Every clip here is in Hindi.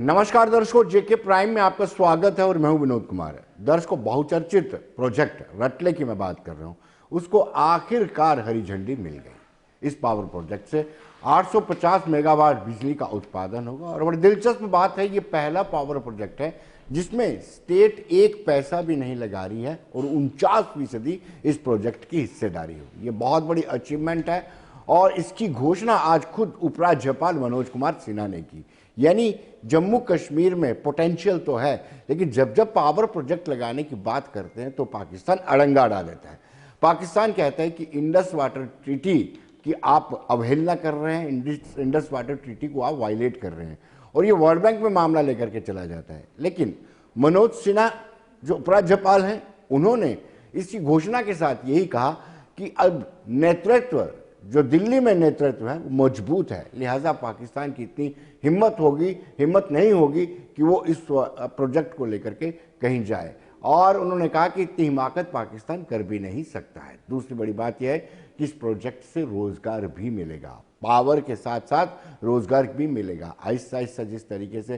नमस्कार दर्शकों, जेके प्राइम में आपका स्वागत है और मैं हूं विनोद कुमार। दर्शकों, बहुचर्चित प्रोजेक्ट रटले की मैं बात कर रहा हूं, उसको आखिरकार हरी झंडी मिल गई। इस पावर प्रोजेक्ट से 850 मेगावाट बिजली का उत्पादन होगा और बड़ी दिलचस्प बात है, ये पहला पावर प्रोजेक्ट है जिसमें स्टेट एक पैसा भी नहीं लगा रही है और 49% इस प्रोजेक्ट की हिस्सेदारी होगी। ये बहुत बड़ी अचीवमेंट है और इसकी घोषणा आज खुद उपराज्यपाल मनोज कुमार सिन्हा ने की। यानी जम्मू कश्मीर में पोटेंशियल तो है, लेकिन जब जब पावर प्रोजेक्ट लगाने की बात करते हैं तो पाकिस्तान अड़ंगा डाल देता है। पाकिस्तान कहता है कि इंडस वाटर ट्रीटी की आप अवहेलना कर रहे हैं, इंडस वाटर ट्रीटी को आप वायलेट कर रहे हैं, और ये वर्ल्ड बैंक में मामला लेकर के चला जाता है। लेकिन मनोज सिन्हा जो उपराज्यपाल हैं, उन्होंने इसकी घोषणा के साथ यही कहा कि अब नेतृत्व जो दिल्ली में नेतृत्व है वो मजबूत है, लिहाजा पाकिस्तान की इतनी हिम्मत नहीं होगी कि वो इस प्रोजेक्ट को लेकर के कहीं जाए। और उन्होंने कहा कि इतनी हिमाकत पाकिस्तान कर भी नहीं सकता है। दूसरी बड़ी बात यह है कि इस प्रोजेक्ट से रोजगार भी मिलेगा, पावर के साथ साथ रोजगार भी मिलेगा। आहिस्ता आहिस्ता जिस तरीके से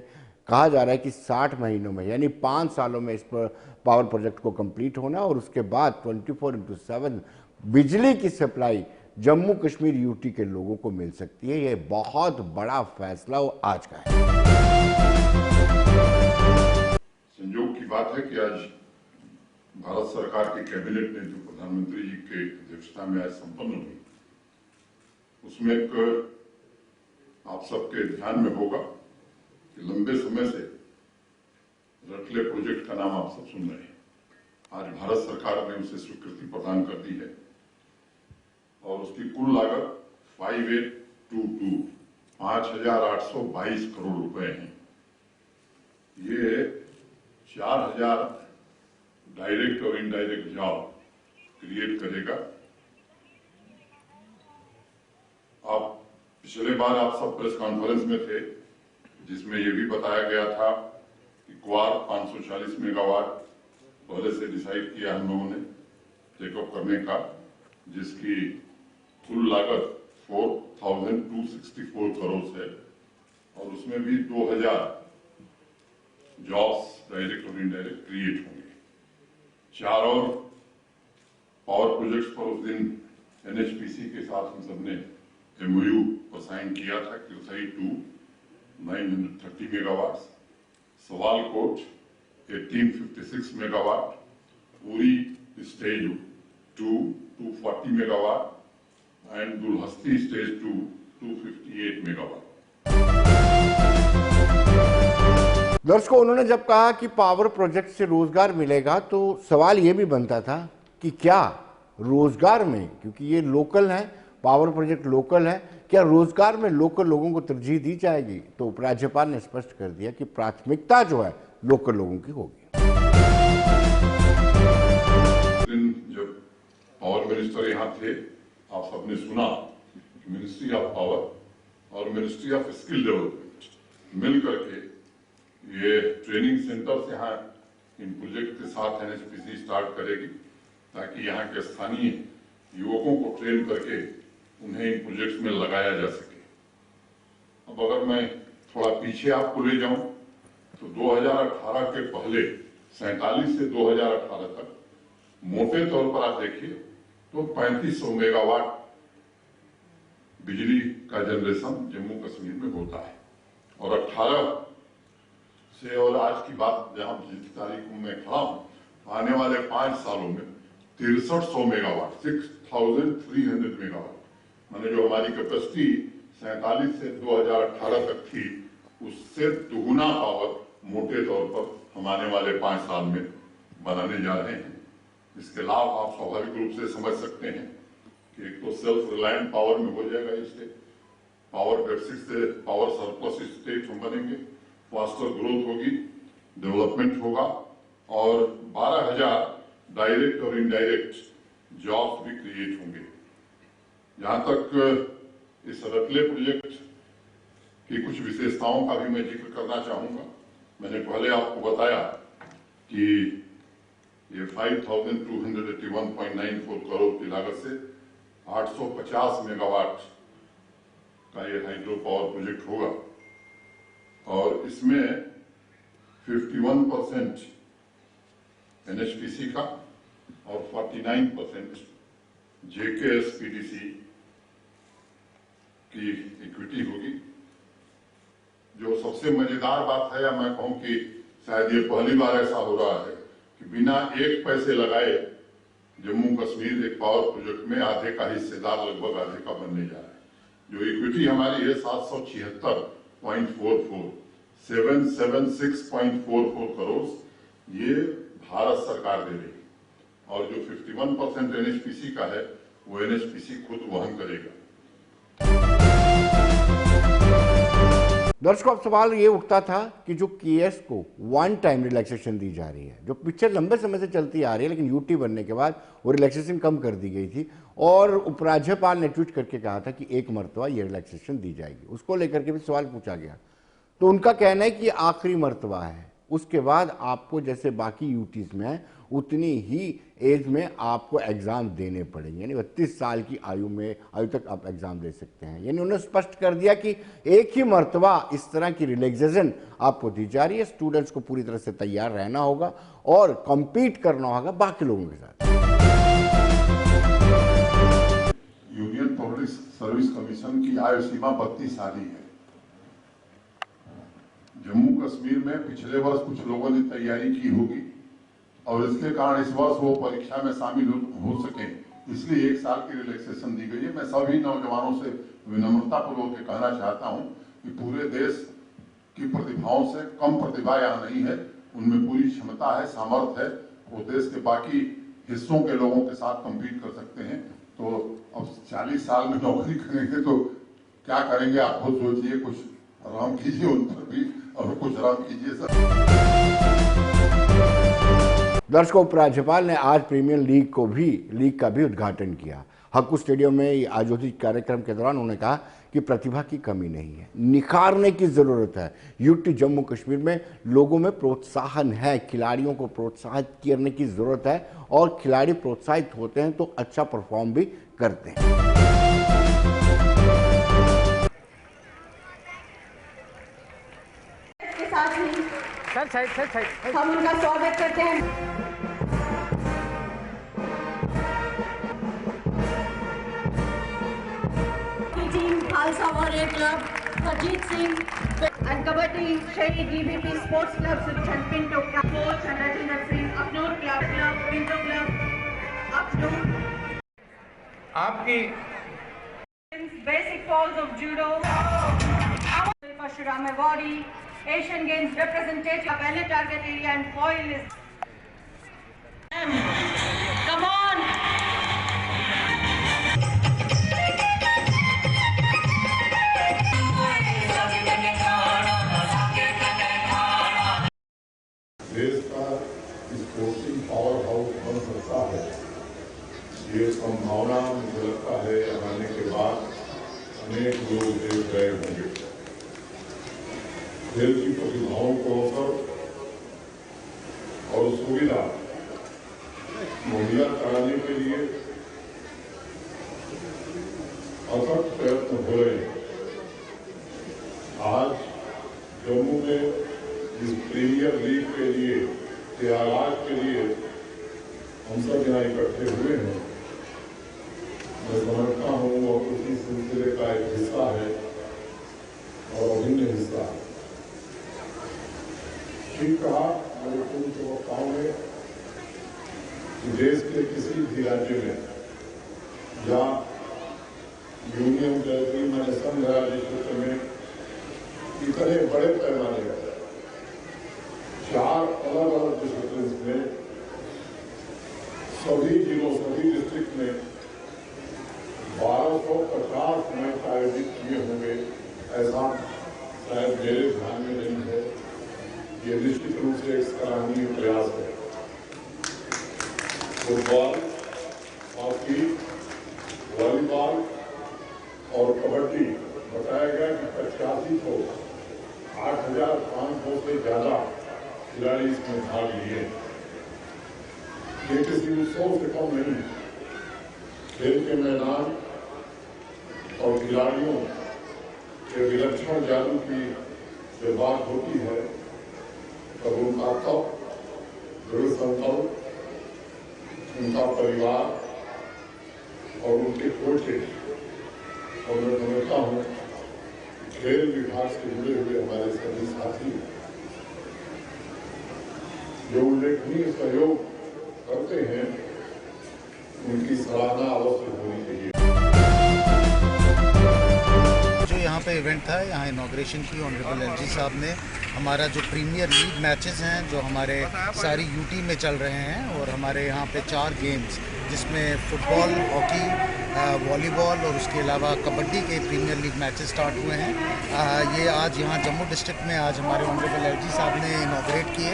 कहा जा रहा है कि 60 महीनों में यानी 5 सालों में इस पर पावर प्रोजेक्ट को कंप्लीट होना और उसके बाद 24/7 बिजली की सप्लाई जम्मू कश्मीर यूटी के लोगों को मिल सकती है। यह बहुत बड़ा फैसला आज का है। संयोग की बात है कि आज भारत सरकार की कैबिनेट ने जो प्रधानमंत्री जी के अध्यक्षता में आज संपन्न हुई, उसमें एक आप सबके ध्यान में होगा कि लंबे समय से रटले प्रोजेक्ट का नाम आप सब सुन रहे हैं। आज भारत सरकार ने उसे स्वीकृति प्रदान कर दी है और उसकी कुल लागत 5822 करोड़ रुपए है। ये 4000 डायरेक्ट और इनडायरेक्ट जॉब क्रिएट करेगा। अब पिछले बार आप सब प्रेस कॉन्फ्रेंस में थे जिसमें यह भी बताया गया था कि क्वार 540 मेगावाट पहले से डिसाइड किया हम लोगों ने टेकअप करने का, जिसकी कुल लागत 4264 करोड़ है और उसमें भी 2000 जॉब्स डायरेक्ट और इनडायरेक्ट क्रिएट होंगे। 4 और पावर प्रोजेक्ट्स पर उस दिन एनएचपीसी के साथ हम सबने एमओयू पर साइन किया था, किरसई 2 930 मेगावाट, सवालकोट 1856 मेगावाट, पूरी stage 2 240 megawatt and Dulhasti stage 2 258 megawatt. दर्शकों, उन्होंने जब कहा कि पावर प्रोजेक्ट से रोजगार मिलेगा तो सवाल यह भी बनता था कि क्या रोजगार में, क्योंकि ये लोकल है, पावर प्रोजेक्ट लोकल है, क्या रोजगार में लोकल लोगों को तरजीह दी जाएगी? तो उपराज्यपाल ने स्पष्ट कर दिया कि प्राथमिकता जो है लोकल लोगों की होगी। जब पावर मिनिस्टर यहाँ थे, आप सबने सुना कि मिनिस्ट्री ऑफ पावर और मिनिस्ट्री ऑफ स्किल डेवलपमेंट मिलकर के ये ट्रेनिंग सेंटर्स यहाँ इन प्रोजेक्ट के साथ एनएचपीसी स्टार्ट करेगी ताकि यहाँ के स्थानीय युवकों को ट्रेन करके उन्हें इन प्रोजेक्ट्स में लगाया जा सके। अब अगर मैं थोड़ा पीछे आपको ले जाऊं तो 2018 के पहले 47 से 2018 तक मोटे तौर पर आप देखिए तो 3500 मेगावाट बिजली का जनरेशन जम्मू कश्मीर में होता है और 18 से और आज की बात जहां जिस तारीख को मैं खड़ा हूं, आने वाले 5 सालों में 6300 मेगावाट 6300 मेगावाट, माने जो हमारी कैपेसिटी 47 से 2018 तक थी उससे दुगुना पावर मोटे तौर पर हम आने वाले 5 साल में बनाने जा रहे हैं। इसके लाभ आप स्वाभाविक रूप से समझ सकते हैं कि एक तो सेल्फ रिलायंट पावर में हो जाएगा स्टेट, पावर डेफिसिट से पावर सरप्लस स्टेट हम बनेंगे, फास्टर ग्रोथ होगी, डेवलपमेंट होगा और 12,000 डायरेक्ट और इनडायरेक्ट जॉब्स भी क्रिएट होंगे। जहां तक इस रटले प्रोजेक्ट की कुछ विशेषताओं का भी मैं जिक्र करना चाहूंगा। मैंने पहले आपको बताया कि ये 5281.94 करोड़ की लागत से 850 मेगावाट का ये हाइड्रो पावर प्रोजेक्ट होगा और इसमें 51% एनएचपीसी का और 49% जेकेएसपीडीसी की इक्विटी होगी। जो सबसे मजेदार बात है, या मैं कहूं कि शायद ये पहली बार ऐसा हो रहा है कि बिना एक पैसे लगाए जम्मू कश्मीर एक पावर प्रोजेक्ट में आधे का हिस्सेदार लगभग आधे का बनने जा रहा है। जो इक्विटी हमारी है 776.44 776.44 करोड़, ये भारत सरकार दे रही है। और जो 51% एनएचपीसी का है वो एनएचपीसी खुद वहन करेगा। दर्शकों, अब सवाल ये उठता था कि जो केएस को वन टाइम रिलैक्सेशन दी जा रही है, जो पिक्चर लंबे समय से चलती आ रही है, लेकिन यूटी बनने के बाद वो रिलैक्सेशन कम कर दी गई थी और उपराज्यपाल ने ट्वीट करके कहा था कि एक मरतबा ये रिलैक्सेशन दी जाएगी। उसको लेकर के भी सवाल पूछा गया तो उनका कहना है कि आखिरी मरतबा है, उसके बाद आपको जैसे बाकी यूटीज में है उतनी ही एज में आपको एग्जाम देने पड़ेंगे, यानी 32 साल की आयु तक आप एग्जाम दे सकते हैं। यानी उन्होंने स्पष्ट कर दिया कि एक ही मरतबा इस तरह की रिलैक्सेशन आपको दी जा रही है। स्टूडेंट्स को पूरी तरह से तैयार रहना होगा और कम्पीट करना होगा बाकी लोगों के साथ। यूनियन पब्लिक सर्विस कमीशन की आयु सीमा 32 साल ही है। जम्मू कश्मीर में पिछले वर्ष कुछ लोगों ने तैयारी की होगी और इसके कारण इस वर्ष वो परीक्षा में शामिल हो सके, इसलिए 1 साल की रिलैक्सेशन दी गई है। मैं सभी नौजवानों से विनम्रता पूर्वक कहना चाहता हूं कि पूरे देश की प्रतिभाओं से कम प्रतिभा यहाँ नहीं है, उनमें पूरी क्षमता है, सामर्थ्य है, वो देश के बाकी हिस्सों के लोगों के साथ कम्पीट कर सकते हैं। तो अब 40 साल में नौकरी करेंगे तो क्या करेंगे, आप खुद सोचिए। कुछ आराम कीजिए उन पर भी और कुछ आराम कीजिए सर। दर्शकों, उपराज्यपाल ने आज प्रीमियर लीग का भी उद्घाटन किया। हक्कू स्टेडियम में आयोजित कार्यक्रम के दौरान उन्होंने कहा कि प्रतिभा की कमी नहीं है, निखारने की जरूरत है। यूटी जम्मू कश्मीर में लोगों में प्रोत्साहन है, खिलाड़ियों को प्रोत्साहित करने की जरूरत है और खिलाड़ी प्रोत्साहित होते हैं तो अच्छा परफॉर्म भी करते हैं। हम उनका स्वागत करते हैं। Team Khalsa warrior club Ajit Singh and kabaddi शहीद डीबीपी स्पोर्ट्स क्लब सुरक्षण Pinto coach Rajendra Singh Akhnoor club Pinto club Akhnoor. आपकी basic falls of judo Parshuram awardee Asian Games representative of any target area and foil is. Come on! देश का स्पोर्टिंग पावर हाउस बन सकता है, ये संभावना मुझे लगता है आने के बाद अनेक लोग देख रहे होंगे। खेल की प्रतिभाओं को अवसर और सुविधा मुहैया कराने के लिए अथक प्रयत्न हो रहे हैं। आज जम्मू में इस प्रीमियर लीग के लिए के आगाज के लिए हम सब यहाँ इकट्ठे हुए हैं। मैं समझता हूँ वह उसी सिलसिले का एक हिस्सा है और अभिन्न हिस्सा है। ठीक कहा मेरे पूर्व वक्ताओं ने कि देश के किसी भी राज्य में या यूनियन टेरिटरी में संघ राज्य क्षेत्र में इतने बड़े पैमाने पर 4 अलग-अलग डिस्ट्रिक्ट में सभी जिलों सभी डिस्ट्रिक्ट में 1250 मैच आयोजित किए होंगे, ऐसा शायद मेरे ध्यान में नहीं है। ये निश्चित रूप से एक सराहनीय प्रयास है। फुटबॉल, हॉकी, वॉलीबॉल और कबड्डी बताया गया कि 85 को 8,500 से ज्यादा खिलाड़ी इसमें भाग लिए। ये किसी उत्सव से कम नहीं। खेल के मैदान और खिलाड़ियों के विलक्षण जादू की जब बात होती है तब उनका तप, दृढ़ संकल्प, उनका परिवार और उनके पोते, और मैं समझता हूँ खेल विभाग से जुड़े हुए हमारे सभी साथी जो उल्लेखनीय सहयोग करते हैं, उनकी सराहना अवश्य होनी चाहिए। जो यहाँ पे इवेंट था, यहाँ इनॉग्रेशन की ऑनरेबल एलजी साहब ने हमारा जो प्रीमियर लीग मैचेस हैं जो हमारे सारी यूटी में चल रहे हैं, और हमारे यहाँ पे 4 गेम्स जिसमें फुटबॉल, हॉकी, वॉलीबॉल और उसके अलावा कबड्डी के प्रीमियर लीग मैचेस स्टार्ट हुए हैं। ये आज यहाँ जम्मू डिस्ट्रिक्ट में आज हमारे ऑनरेबल एलजी साहब ने इनॉग्रेट किए।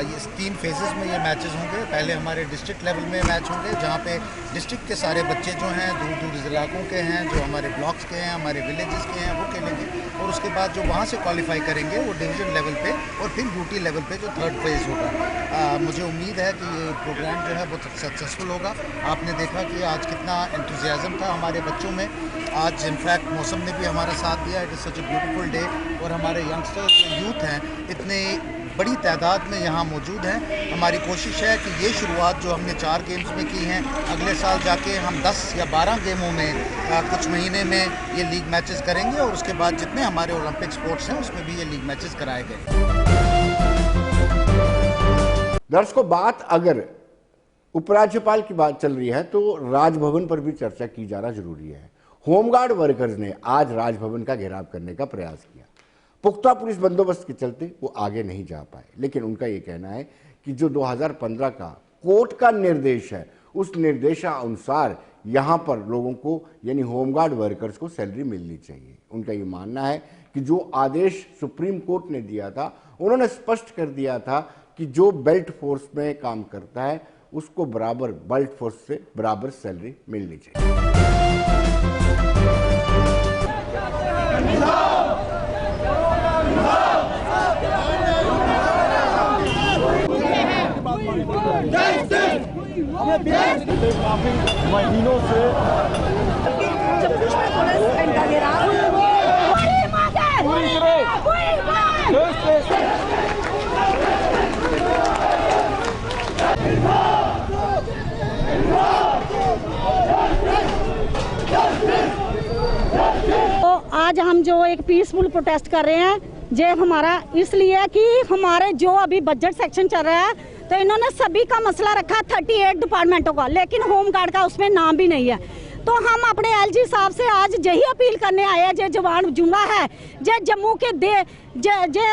ये 3 फेजेस में ये मैचेस होंगे। पहले हमारे डिस्ट्रिक्ट लेवल में मैच होंगे जहाँ पे डिस्ट्रिक्ट के सारे बच्चे जो हैं दूर दूर इलाकों के हैं, जो हमारे ब्लॉक्स के हैं, हमारे विलेजेस के हैं, वो खेलेंगे। और उसके बाद जो वहाँ से क्वालिफाई करेंगे वो डिवीज़न लेवल पे और फिर यूटी लेवल पे जो 3rd फेज़ होगा। मुझे उम्मीद है कि ये प्रोग्राम जो है बहुत सक्सेसफुल होगा। आपने देखा कि आज कितना एंथुजियाज़म था हमारे बच्चों में। आज इनफैक्ट मौसम ने भी हमारा साथ दिया। It is such a beautiful day, और हमारे यंगस्टर्स जो यूथ हैं इतने बड़ी तादाद में यहाँ मौजूद हैं। हमारी कोशिश है कि ये शुरुआत जो हमने 4 गेम्स में की हैं, अगले साल जाके हम 10 या 12 गेमों में कुछ महीने में ये लीग मैचेस करेंगे, और उसके बाद जितने हमारे ओलंपिक स्पोर्ट्स हैं उसमें भी ये लीग मैचेस कराए गए। दर्शकों, बात अगर उपराज्यपाल की बात चल रही है तो राजभवन पर भी चर्चा की जाना जरूरी है। होमगार्ड वर्कर्स ने आज राजभवन का घेराव करने का प्रयास किया। पुख्ता पुलिस बंदोबस्त के चलते वो आगे नहीं जा पाए, लेकिन उनका ये कहना है कि जो 2015 का कोर्ट का निर्देश है, उस निर्देशानुसार यहाँ पर लोगों को यानी होमगार्ड वर्कर्स को सैलरी मिलनी चाहिए। उनका ये मानना है कि जो आदेश सुप्रीम कोर्ट ने दिया था, उन्होंने स्पष्ट कर दिया था कि जो बेल्ट फोर्स में काम करता है उसको बराबर बेल्ट फोर्स से बराबर सैलरी मिलनी चाहिए। काफी महीनों से तो आज हम जो एक पीसफुल प्रोटेस्ट कर रहे हैं, ये हमारा इसलिए कि हमारे जो अभी बजट सेक्शन चल रहा है तो इन्होंने सभी का मसला रखा 38 डिपार्टमेंटों का, लेकिन होमगार्ड का उसमें नाम भी नहीं है। तो हम अपने एलजी साहब से आज यही अपील करने आए हैं, जो जवान जुम्मा है, जो जम्मू के जे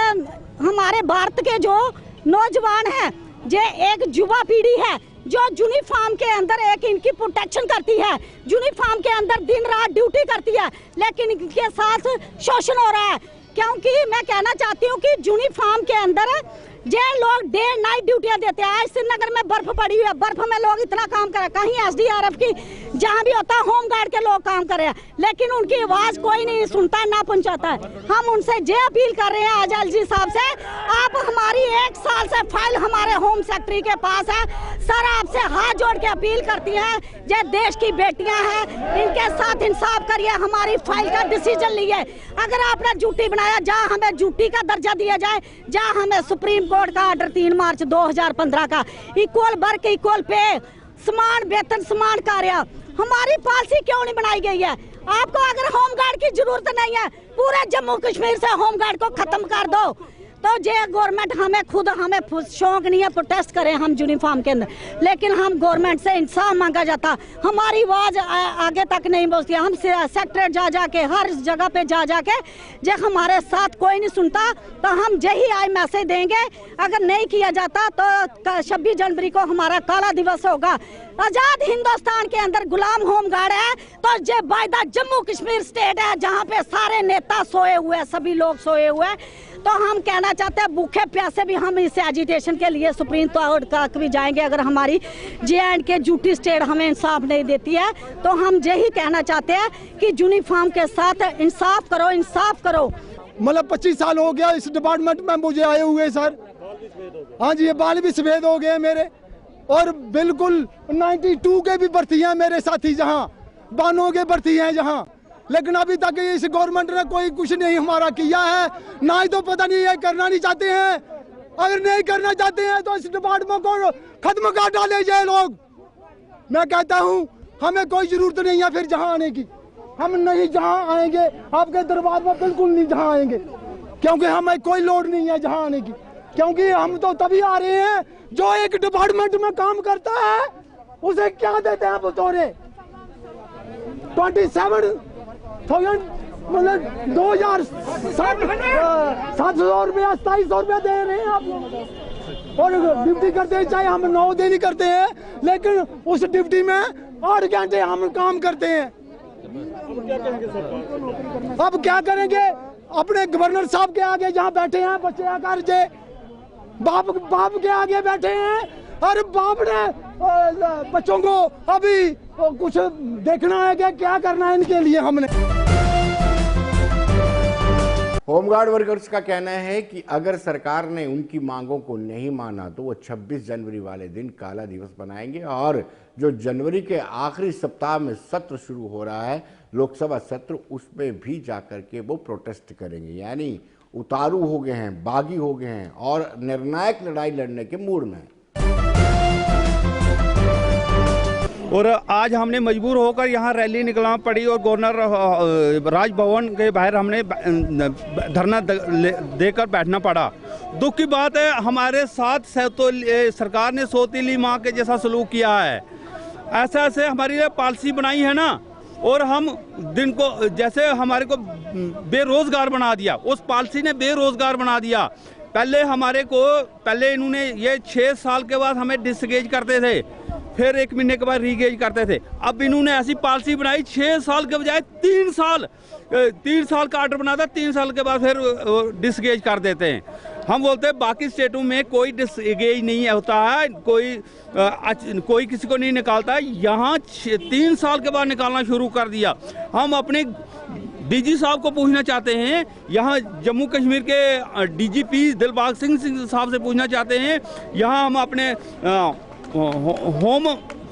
हमारे भारत के जो नौजवान हैं, जो एक युवा पीढ़ी है जो यूनिफॉर्म के अंदर एक इनकी प्रोटेक्शन करती है, यूनिफॉर्म के अंदर दिन रात ड्यूटी करती है, लेकिन इनके साथ शोषण हो रहा है। क्योंकि मैं कहना चाहती हूँ कि यूनिफॉर्म के अंदर जे लोग डे नाइट ड्यूटियां देते हैं। आज श्रीनगर में बर्फ पड़ी हुई है, बर्फ में लोग इतना काम कर रहे हैं, कहीं एसडीआरएफ की जहां भी होता है होमगार्ड के लोग काम कर रहे हैं, लेकिन उनकी आवाज कोई नहीं सुनता है, ना पहुंचाता है। हम उनसे ये अपील कर रहे हैं आज एलजी साहब से, आप हमारी 1 साल से फाइल हमारे होम सेक्रेटरी के पास है, सर आपसे हाथ जोड़ के अपील करती हैं, ये देश की बेटियां हैं, इनके साथ इंसाफ करिए, हमारी फाइल का डिसीजन लिए। अगर आपने ड्यूटी बनाया, जहाँ हमें ड्यूटी का दर्जा दिया जाए, जहाँ हमें सुप्रीम कोर्ट का ऑर्डर 3 मार्च 2015 का इक्वल वर्क इक्वल पे, समान वेतन समान कार्य, हमारी पॉलिसी क्यों नहीं बनाई गई है? आपको अगर होमगार्ड की जरूरत नहीं है, पूरे जम्मू कश्मीर से होमगार्ड को खत्म कर दो। तो जे गवर्नमेंट हमें शौक नहीं है प्रोटेस्ट करें हम यूनिफॉर्म के अंदर, लेकिन हम गवर्नमेंट से इंसाफ मांगा जाता, हमारी आवाज आगे तक नहीं पहुंचती। हम सेक्रेटरी जा जाके हर जगह पे जा जाके जब हमारे साथ कोई नहीं सुनता, तो हम यही आज मैसेज देंगे, अगर नहीं किया जाता तो 26 जनवरी को हमारा काला दिवस होगा। आजाद हिंदुस्तान के अंदर गुलाम होमगार्ड है, तो ये वायदा जम्मू कश्मीर स्टेट है जहाँ पे सारे नेता सोए हुए हैं, सभी लोग सोए हुए हैं। तो हम कहना चाहते हैं भूखे प्यासे भी हम इस एजिटेशन के लिए सुप्रीम कोर्ट तक भी जाएंगे। अगर हमारी जे&के ड्यूटी स्टेट हमें इंसाफ नहीं देती है, तो हम यही कहना चाहते हैं कि यूनिफॉर्म के साथ इंसाफ करो, इंसाफ करो। मतलब 25 साल हो गया इस डिपार्टमेंट में मुझे आए हुए सर। हाँ जी, ये बाल भी सफेद हो गए मेरे, और बिल्कुल 92 के भी भर्ती हैं मेरे साथी, जहाँ बानों के भर्ती हैं जहाँ, लेकिन अभी तक इस गवर्नमेंट ने कोई कुछ नहीं हमारा किया है, ना ही तो पता नहीं ये करना नहीं चाहते हैं। अगर नहीं करना चाहते हैं तो इस डिपार्टमेंट को खत्म कर डाले जाए लोग। मैं कहता हूँ हमें कोई जरूरत नहीं है फिर जहाँ आने की, हम नहीं जहाँ आएंगे आपके दरबार में, बिल्कुल नहीं जहाँ आएंगे, क्योंकि हमें कोई लोड नहीं है जहाँ आने की, क्योंकि हम तो तभी आ रहे हैं जो एक डिपार्टमेंट में काम करता है उसे क्या देते हैं बतौरे 27,000 मतलब 2,700 रुपया 2700 रुपया दे रहे हैं आप लोग, और ड्यूटी करते हैं चाहे हम 9 दिन ही करते हैं, लेकिन उस ड्यूटी में 8 घंटे हम काम करते हैं। अब क्या करेंगे? अपने गवर्नर साहब के आगे जहाँ बैठे हैं बच्चे आकर जे बाप के आगे बैठे हैं, और बाप ने बच्चों को अभी कुछ देखना है कि क्या करना है इनके लिए। हमने होमगार्ड वर्कर्स का कहना है कि अगर सरकार ने उनकी मांगों को नहीं माना तो वो 26 जनवरी वाले दिन काला दिवस बनाएंगे, और जो जनवरी के आखिरी सप्ताह में सत्र शुरू हो रहा है लोकसभा सत्र, उसमें भी जाकर के वो प्रोटेस्ट करेंगे। यानी उतारू हो गए हैं, बागी हो गए हैं और निर्णायक लड़ाई लड़ने के मूड में हैं। और आज हमने मजबूर होकर यहाँ रैली निकलना पड़ी और गवर्नर राजभवन के बाहर हमने धरना देकर बैठना पड़ा। दुख की बात है हमारे साथ सरकार ने सौतीली माँ के जैसा सलूक किया है। ऐसे हमारी पॉलिसी बनाई है ना, और हम दिन को जैसे हमारे को बेरोजगार बना दिया, उस पॉलिसी ने बेरोजगार बना दिया। पहले इन्होंने ये 6 साल के बाद हमें डिसगेज करते थे, फिर 1 महीने के बाद रीगेज करते थे। अब इन्होंने ऐसी पॉलिसी बनाई 6 साल के बजाय 3 साल का ऑर्डर बनाता, 3 साल के बाद फिर डिसगेज कर देते हैं। हम बोलते हैं बाकी स्टेटों में कोई डिसगेज नहीं होता है, कोई किसी को नहीं निकालता है, यहाँ 3 साल के बाद निकालना शुरू कर दिया। हम अपने डीजी साहब को पूछना चाहते हैं, यहाँ जम्मू कश्मीर के डीजीपी दिलबाग सिंह साहब से पूछना चाहते हैं, यहाँ हम अपने होम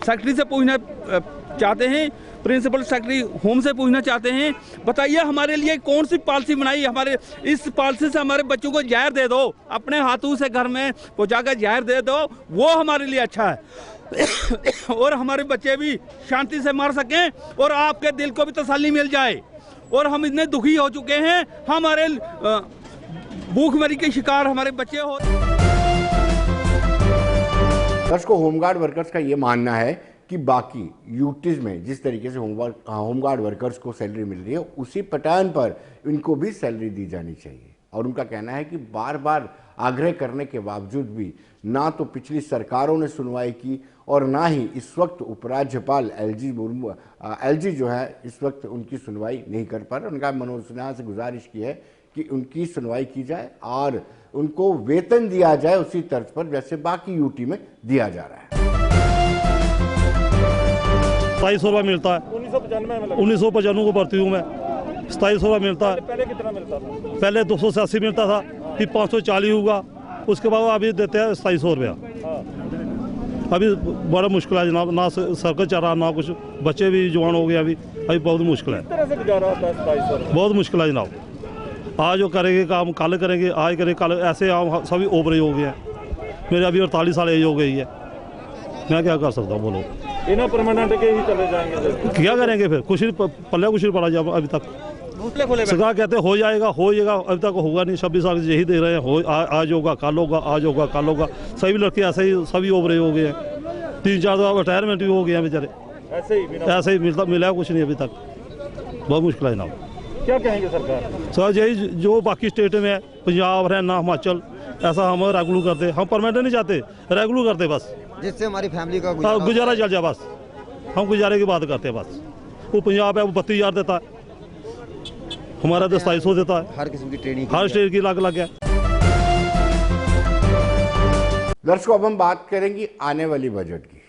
सेक्रेटरी से पूछना चाहते हैं, प्रिंसिपल सेक्रेटरी होम से पूछना चाहते हैं, बताइए हमारे लिए कौन सी पॉलिसी बनाई? हमारे इस पॉलिसी से हमारे बच्चों को जहर दे दो, अपने हाथों से घर में पहुँचाकर जहर दे दो, वो हमारे लिए अच्छा है और हमारे बच्चे भी शांति से मर सकें और आपके दिल को भी तसल्ली मिल जाए। और हम इतने दुखी हो चुके हैं, हमारे भूखमरी के शिकार हमारे बच्चे हो। दर्शकों, होमगार्ड वर्कर्स का ये मानना है कि बाकी यूटीज में जिस तरीके से होमगार्ड वर्कर्स को सैलरी मिल रही है उसी पैटर्न पर इनको भी सैलरी दी जानी चाहिए। और उनका कहना है कि बार बार आग्रह करने के बावजूद भी ना तो पिछली सरकारों ने सुनवाई की और ना ही इस वक्त उपराज्यपाल एलजी जो है इस वक्त उनकी सुनवाई नहीं कर पा रहे। उनका मनोज सिन्हा से गुजारिश की है कि उनकी सुनवाई की जाए और उनको वेतन दिया जाए उसी तर्ज पर जैसे बाकी यूटी में दिया जा रहा है। 2700 रुपये मिलता है, 1995 को भर्ती हूँ मैं, 2700 रुपये मिलता है। पहले कितना मिलता था? पहले 280 मिलता था, फिर 540 हुआ, उसके बाद अभी देते हैं 2700 रुपया। अभी बड़ा मुश्किल है जनाब, ना सर्कल चल रहा ना कुछ, बच्चे भी जवान हो गए, अभी बहुत मुश्किल है, बहुत मुश्किल है जनाब। आज जो करेंगे काम कल करेंगे, आज करेंगे कल, ऐसे हम सभी ओवरेज हो गए हैं। मेरे अभी 48 साल एज हो गई है, मैं क्या कर सकता हूँ बोलो? इन्हें परमानेंट के ही चले जाएंगे, क्या करेंगे फिर? कुछ पल्ले कुछ नहीं पड़ा जब अभी तक। सरकार कहते हो जाएगा, अभी तक होगा नहीं। 26 साल से यही दे रहे हैं, आज होगा कल होगा, आज होगा कल होगा। सभी लड़के ऐसे ही सभी ओवरेज हो गए हैं, 3-4 दफा रिटायरमेंट भी हो गए हैं बेचारे, ऐसे ही मिला कुछ नहीं अभी तक। बहुत मुश्किल है जनाब। क्या कहेंगे सरकार? सर यही जो बाकी स्टेट में है, पंजाब हरियाणा हिमाचल, ऐसा हम रेगुलर करते, हम परमानेंट नहीं चाहते, रेगुलर करते बस, जिससे हमारी फैमिली का गुजारा चल जाए बस। हम गुजारे की बात करते हैं बस। वो पंजाब है वो 32,000 देता है, हमारा 2700 देता है। हर किस्म की ट्रेनिंग, हर स्टेट की अलग है। दर्शकों, अब हम बात करेंगे आने वाली बजट की।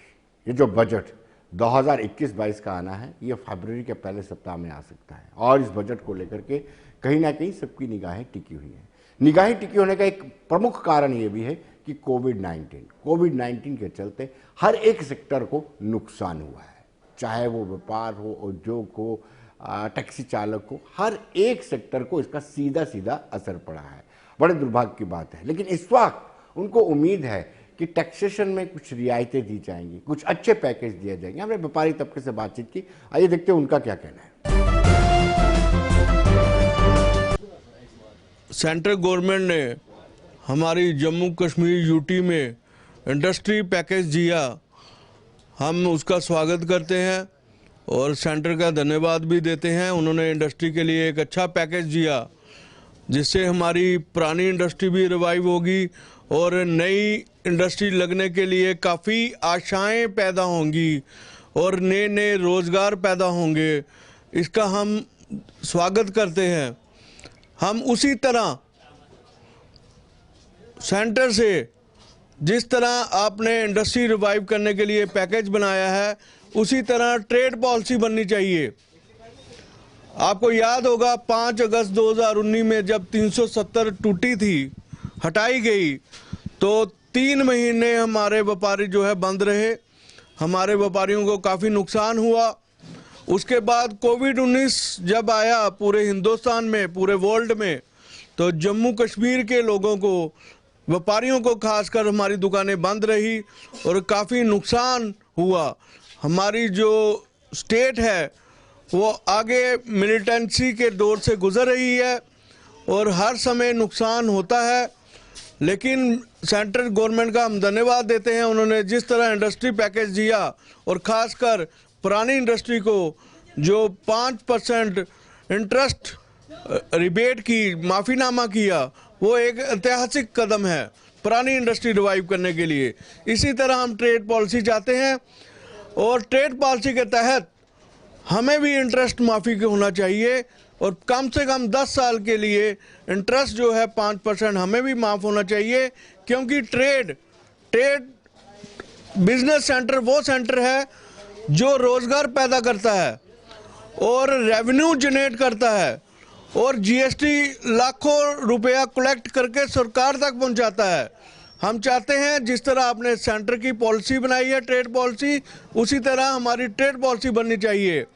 ये जो बजट 2021-22 का आना है, ये फरवरी के पहले सप्ताह में आ सकता है और इस बजट को लेकर के कहीं ना कहीं सबकी निगाहें टिकी हुई हैं। निगाहें टिकी होने का एक प्रमुख कारण ये भी है कि कोविड-19 के चलते हर एक सेक्टर को नुकसान हुआ है, चाहे वो व्यापार हो, उद्योग हो, टैक्सी चालक को, हर एक सेक्टर को इसका सीधा सीधा असर पड़ा है। बड़े दुर्भाग्य की बात है, लेकिन इस वक्त उनको उम्मीद है कि टैक्सेशन में कुछ रियायतें दी जाएंगी, कुछ अच्छे पैकेज दिए जाएंगे। हमने व्यापारी तबके से बातचीत की, आइए देखते हैं उनका क्या कहना है। सेंट्रल गवर्नमेंट ने हमारी जम्मू कश्मीर यूटी में इंडस्ट्री पैकेज दिया, हम उसका स्वागत करते हैं और सेंटर का धन्यवाद भी देते हैं। उन्होंने इंडस्ट्री के लिए एक अच्छा पैकेज दिया जिससे हमारी पुरानी इंडस्ट्री भी रिवाइव होगी और नई इंडस्ट्री लगने के लिए काफ़ी आशाएं पैदा होंगी और नए नए रोज़गार पैदा होंगे। इसका हम स्वागत करते हैं। हम उसी तरह सेंटर से जिस तरह आपने इंडस्ट्री रिवाइव करने के लिए पैकेज बनाया है, उसी तरह ट्रेड पॉलिसी बननी चाहिए। आपको याद होगा 5 अगस्त 2019 में जब 370 टूटी थी, हटाई गई, तो 3 महीने हमारे व्यापारी जो है बंद रहे। हमारे व्यापारियों को काफ़ी नुकसान हुआ। उसके बाद कोविड-19 जब आया पूरे हिंदुस्तान में, पूरे वर्ल्ड में, तो जम्मू कश्मीर के लोगों को, व्यापारियों को खासकर हमारी दुकानें बंद रही और काफ़ी नुकसान हुआ। हमारी जो स्टेट है वो आगे मिलिटेंसी के दौर से गुजर रही है और हर समय नुकसान होता है, लेकिन सेंट्रल गवर्नमेंट का हम धन्यवाद देते हैं। उन्होंने जिस तरह इंडस्ट्री पैकेज दिया और ख़ासकर पुरानी इंडस्ट्री को जो 5% इंटरेस्ट रिबेट की माफ़ीनामा किया, वो एक ऐतिहासिक कदम है पुरानी इंडस्ट्री रिवाइव करने के लिए। इसी तरह हम ट्रेड पॉलिसी चाहते हैं और ट्रेड पॉलिसी के तहत हमें भी इंटरेस्ट माफ़ी के होना चाहिए और कम से कम 10 साल के लिए इंटरेस्ट जो है 5% हमें भी माफ़ होना चाहिए, क्योंकि ट्रेड बिजनेस सेंटर वो सेंटर है जो रोज़गार पैदा करता है और रेवेन्यू जनरेट करता है और जीएसटी लाखों रुपया कलेक्ट करके सरकार तक पहुंचाता है। हम चाहते हैं जिस तरह आपने सेंटर की पॉलिसी बनाई है ट्रेड पॉलिसी, उसी तरह हमारी ट्रेड पॉलिसी बननी चाहिए।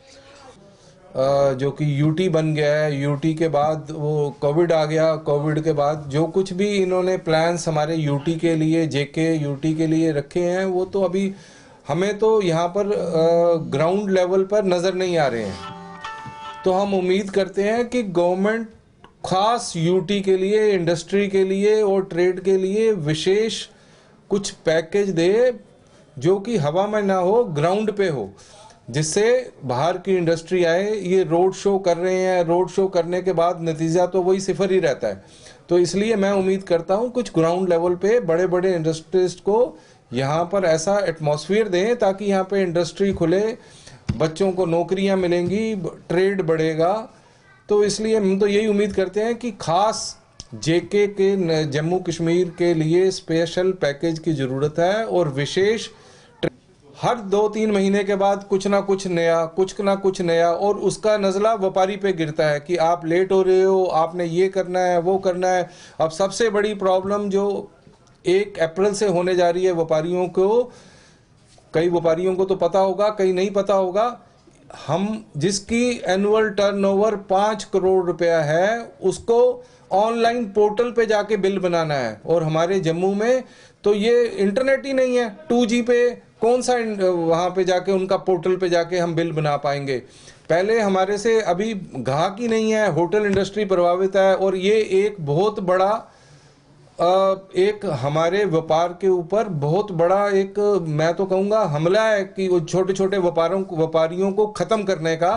जो कि यूटी बन गया है, यूटी के बाद वो कोविड आ गया, कोविड के बाद जो कुछ भी इन्होंने प्लान्स हमारे यूटी के लिए, जेके यूटी के लिए रखे हैं, वो तो अभी हमें तो यहाँ पर ग्राउंड लेवल पर नज़र नहीं आ रहे हैं। तो हम उम्मीद करते हैं कि गवर्नमेंट खास यूटी के लिए, इंडस्ट्री के लिए और ट्रेड के लिए विशेष कुछ पैकेज दे जो कि हवा में ना हो, ग्राउंड पे हो, जिससे बाहर की इंडस्ट्री आए। ये रोड शो कर रहे हैं, रोड शो करने के बाद नतीजा तो वही सिफर ही रहता है। तो इसलिए मैं उम्मीद करता हूँ कुछ ग्राउंड लेवल पे बड़े बड़े इंडस्ट्रीज को यहाँ पर ऐसा एटमॉस्फेयर दें ताकि यहाँ पे इंडस्ट्री खुले, बच्चों को नौकरियाँ मिलेंगी, ट्रेड बढ़ेगा। तो इसलिए हम तो यही उम्मीद करते हैं कि खास जेके के जम्मू कश्मीर के लिए स्पेशल पैकेज की ज़रूरत है और विशेष हर 2-3 महीने के बाद कुछ ना कुछ नया और उसका नज़ला व्यापारी पे गिरता है कि आप लेट हो रहे हो, आपने ये करना है, वो करना है। अब सबसे बड़ी प्रॉब्लम जो 1 अप्रैल से होने जा रही है व्यापारियों को, कई व्यापारियों को तो पता होगा, कई नहीं पता होगा, हम जिसकी एनुअल टर्नओवर 5 करोड़ रुपया है उसको ऑनलाइन पोर्टल पे जाके बिल बनाना है। और हमारे जम्मू में तो ये इंटरनेट ही नहीं है, 2G पे कौन सा वहाँ पे जाके उनका पोर्टल पे जाके हम बिल बना पाएंगे। पहले हमारे से अभी ग्राहक ही नहीं है, होटल इंडस्ट्री प्रभावित है और ये एक बहुत बड़ा एक हमारे व्यापार के ऊपर बहुत बड़ा एक मैं तो कहूँगा हमला है कि छोटे छोटे व्यापारियों को ख़त्म करने का,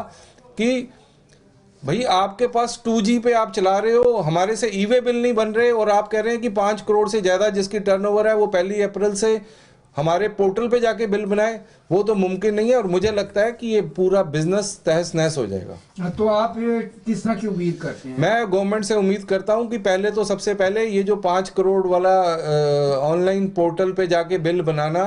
कि भाई आपके पास 2G पे आप चला रहे हो, हमारे से ई-वे बिल नहीं बन रहे और आप कह रहे हैं कि 5 करोड़ से ज़्यादा जिसकी टर्नओवर है वो 1 अप्रैल से हमारे पोर्टल पे जाके बिल बनाए, वो तो मुमकिन नहीं है। और मुझे लगता है कि ये पूरा बिजनेस तहस नहस हो जाएगा। तो आप किस तरह की उम्मीद करते हैं? मैं गवर्नमेंट से उम्मीद करता हूं कि पहले तो सबसे पहले ये जो 5 करोड़ वाला ऑनलाइन पोर्टल पे जाके बिल बनाना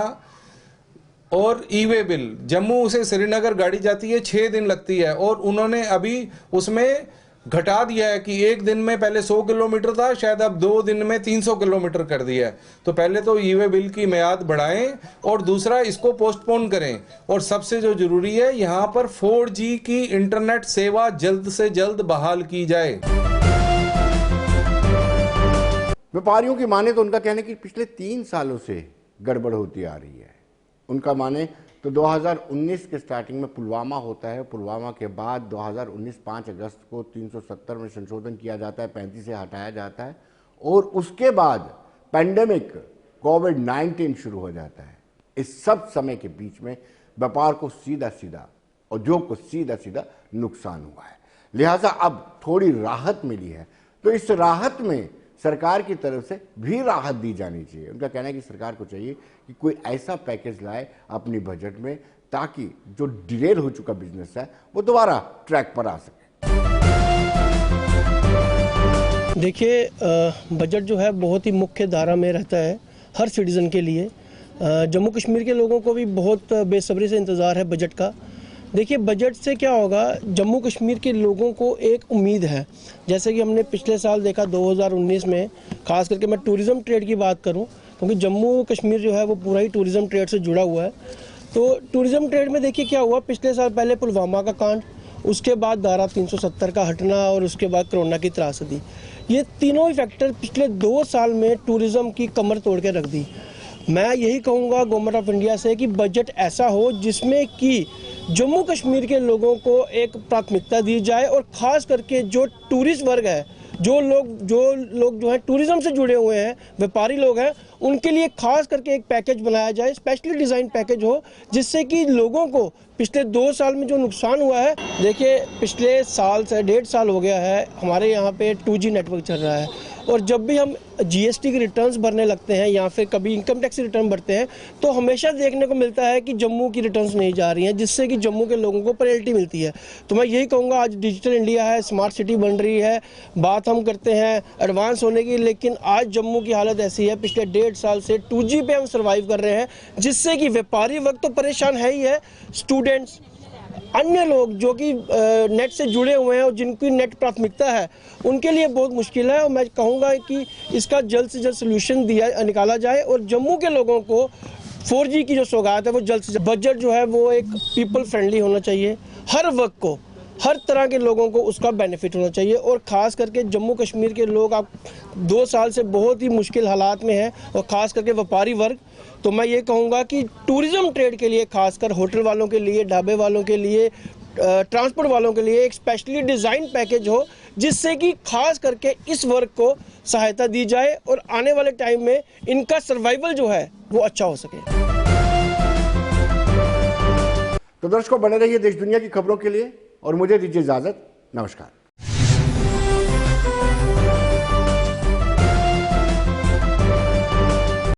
और ई-वे बिल, जम्मू से श्रीनगर गाड़ी जाती है 6 दिन लगती है और उन्होंने अभी उसमें घटा दिया है कि एक दिन में पहले 100 किलोमीटर था, शायद अब 2 दिन में 300 किलोमीटर कर दिया है। तो पहले तो ई-वे बिल की मियाद बढ़ाएं और दूसरा इसको पोस्टपोन करें। और सबसे जो जरूरी है, यहाँ पर 4G की इंटरनेट सेवा जल्द से जल्द बहाल की जाए। व्यापारियों की माने तो उनका कहना है कि पिछले 3 सालों से गड़बड़ होती आ रही है। उनका माने तो 2019 के स्टार्टिंग में पुलवामा होता है, पुलवामा के बाद 2019 5 अगस्त को 370 में संशोधन किया जाता है, 35 से हटाया जाता है, और उसके बाद पैंडेमिक कोविड-19 शुरू हो जाता है। इस सब समय के बीच में व्यापार को सीधा सीधा, उद्योग को सीधा सीधा नुकसान हुआ है। लिहाजा अब थोड़ी राहत मिली है, तो इस राहत में सरकार की तरफ से भी राहत दी जानी चाहिए। उनका कहना है कि सरकार को चाहिए कि कोई ऐसा पैकेज लाए अपनी बजट में, ताकि जो डिरेल हो चुका बिजनेस है वो दोबारा ट्रैक पर आ सके। देखिए, बजट जो है बहुत ही मुख्य धारा में रहता है हर सिटीज़न के लिए। जम्मू कश्मीर के लोगों को भी बहुत बेसब्री से इंतज़ार है बजट का। देखिए, बजट से क्या होगा, जम्मू कश्मीर के लोगों को एक उम्मीद है। जैसे कि हमने पिछले साल देखा 2019 में, ख़ास करके मैं टूरिज़्म ट्रेड की बात करूं, क्योंकि जम्मू कश्मीर जो है वो पूरा ही टूरिज़्म ट्रेड से जुड़ा हुआ है। तो टूरिज़्म ट्रेड में देखिए क्या हुआ, पिछले साल पहले पुलवामा का कांड, उसके बाद धारा 370 का हटना और उसके बाद कोरोना की त्रासदी, ये तीनों ही फैक्टर पिछले 2 साल में टूरिज़्म की कमर तोड़ के रख दी। मैं यही कहूँगा गवर्नमेंट ऑफ इंडिया से कि बजट ऐसा हो जिसमें कि जम्मू कश्मीर के लोगों को एक प्राथमिकता दी जाए, और ख़ास करके जो टूरिस्ट वर्ग है, जो लोग जो है टूरिज़्म से जुड़े हुए हैं, व्यापारी लोग हैं, उनके लिए खास करके एक पैकेज बनाया जाए, स्पेशली डिज़ाइन पैकेज हो, जिससे कि लोगों को पिछले 2 साल में जो नुकसान हुआ है, देखिए पिछले साल से 1.5 साल हो गया है हमारे यहाँ पे 2G नेटवर्क चल रहा है, और जब भी हम GST के रिटर्न्स भरने लगते हैं या फिर कभी इनकम टैक्स रिटर्न भरते हैं, तो हमेशा देखने को मिलता है कि जम्मू की रिटर्न्स नहीं जा रही हैं, जिससे कि जम्मू के लोगों को पेनल्टी मिलती है। तो मैं यही कहूँगा, आज डिजिटल इंडिया है, स्मार्ट सिटी बन रही है, बात हम करते हैं एडवांस होने की, लेकिन आज जम्मू की हालत ऐसी है, पिछले 1.5 साल से 2G पे हम सर्वाइव कर रहे हैं, जिससे कि व्यापारी वर्ग तो परेशान है ही है, स्टूडेंट्स, अन्य लोग जो कि नेट से जुड़े हुए हैं और जिनकी नेट प्राथमिकता है, उनके लिए बहुत मुश्किल है। और मैं कहूँगा कि इसका जल्द से जल्द सोल्यूशन निकाला जाए और जम्मू के लोगों को 4G की जो सौगात है वो जल्द से जल्द। बजट जो है वो एक पीपल फ्रेंडली होना चाहिए, हर वर्ग को, हर तरह के लोगों को उसका बेनिफिट होना चाहिए, और ख़ास करके जम्मू कश्मीर के लोग अब 2 साल से बहुत ही मुश्किल हालात में हैं, और ख़ास करके व्यापारी वर्ग। तो मैं ये कहूँगा कि टूरिज़्म ट्रेड के लिए, खासकर होटल वालों के लिए, ढाबे वालों के लिए, ट्रांसपोर्ट वालों के लिए एक स्पेशली डिज़ाइन पैकेज हो, जिससे कि खास करके इस वर्ग को सहायता दी जाए और आने वाले टाइम में इनका सर्वाइवल जो है वो अच्छा हो सके। तो दर्शकों, बने रहिए देश दुनिया की खबरों के लिए और मुझे दीजिए इजाजत। नमस्कार।